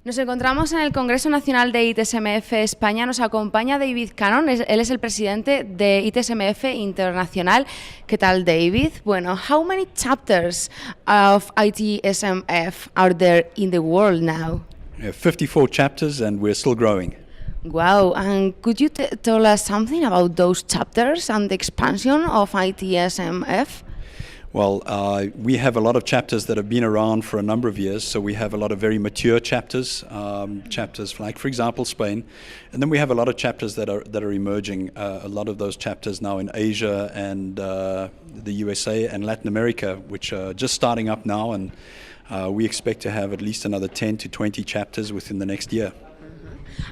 Nos encontramos en el Congreso Nacional de Itsmf España. Nos acompaña David Canon, él es el presidente de Itsmf Internacional. ¿Qué tal, David? Bueno, how many chapters of Itsmf are there in the world now? 54 chapters and we're still growing. Wow, and could you tell us something about those chapters and the expansion of Itsmf? Well, we have a lot of chapters that have been around for a number of years, so we have a lot of very mature chapters, chapters like, for example, Spain, and then we have a lot of chapters that are emerging. A lot of those chapters now in Asia and the USA and Latin America, which are just starting up now, and we expect to have at least another 10 to 20 chapters within the next year.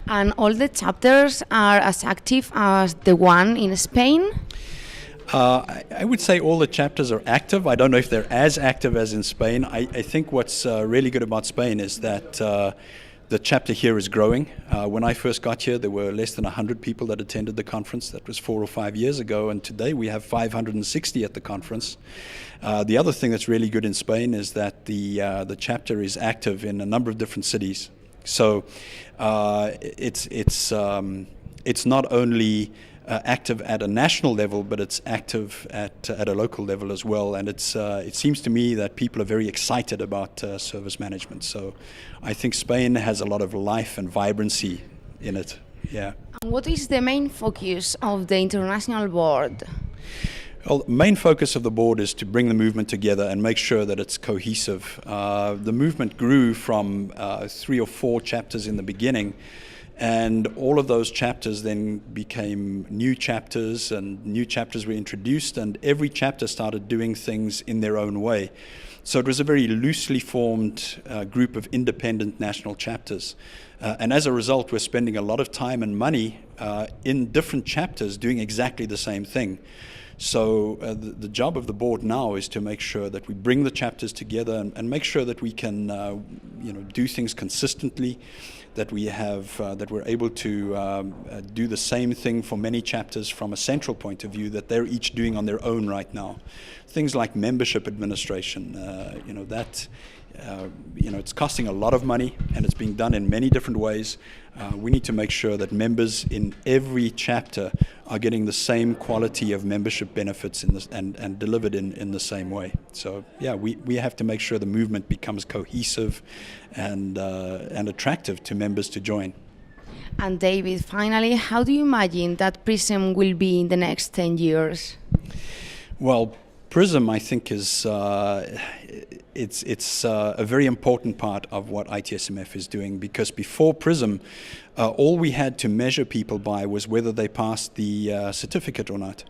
And all the chapters are as active as the one in Spain? I would say all the chapters are active. I don't know if they're as active as in Spain. I think what's really good about Spain is that the chapter here is growing. When I first got here, there were less than 100 people that attended the conference. That was 4 or 5 years ago, and today we have 560 at the conference. The other thing that's really good in Spain is that the chapter is active in a number of different cities. So it's not only active at a national level, but it's active at a local level as well. And it seems to me that people are very excited about service management. So I think Spain has a lot of life and vibrancy in it. Yeah. And what is the main focus of the International Board? Well, the main focus of the board is to bring the movement together and make sure that it's cohesive. The movement grew from 3 or 4 chapters in the beginning, and all of those chapters then became new chapters, and new chapters were introduced, and every chapter started doing things in their own way. So it was a very loosely formed group of independent national chapters. And as a result, we're spending a lot of time and money in different chapters doing exactly the same thing. So the job of the board now is to make sure that we bring the chapters together and make sure that we can do things consistently, that we're able to do the same thing for many chapters from a central point of view that they're each doing on their own right now. Things like membership administration, it's costing a lot of money and it's being done in many different ways. We need to make sure that members in every chapter are getting the same quality of membership benefits and delivered in the same way. So yeah, we have to make sure the movement becomes cohesive and attractive to members to join. And David, finally, how do you imagine that PRISM will be in the next 10 years? Well, PRISM, I think, is it's a very important part of what Itsmf is doing, because before PRISM, all we had to measure people by was whether they passed the certificate or not.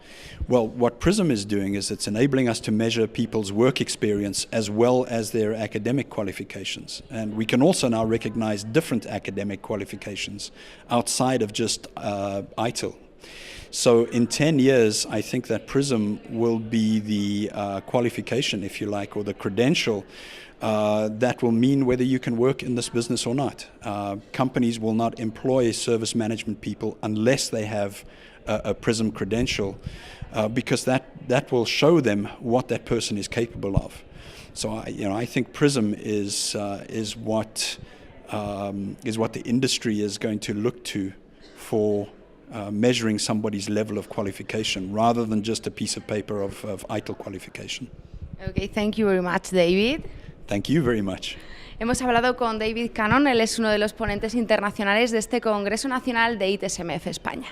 Well, what PRISM is doing is it's enabling us to measure people's work experience as well as their academic qualifications. And we can also now recognize different academic qualifications outside of just ITIL. So in 10 years, I think that PRISM will be the qualification, if you like, or the credential that will mean whether you can work in this business or not. Companies will not employ service management people unless they have a PRISM credential, because that will show them what that person is capable of. So I think PRISM is what the industry is going to look to for measuring somebody's level of qualification, rather than just a piece of paper of ITIL qualification. Okay, thank you very much, David. Thank you very much. Hemos hablado con David Canon, él es uno de los ponentes internacionales de este Congreso Nacional de Itsmf España.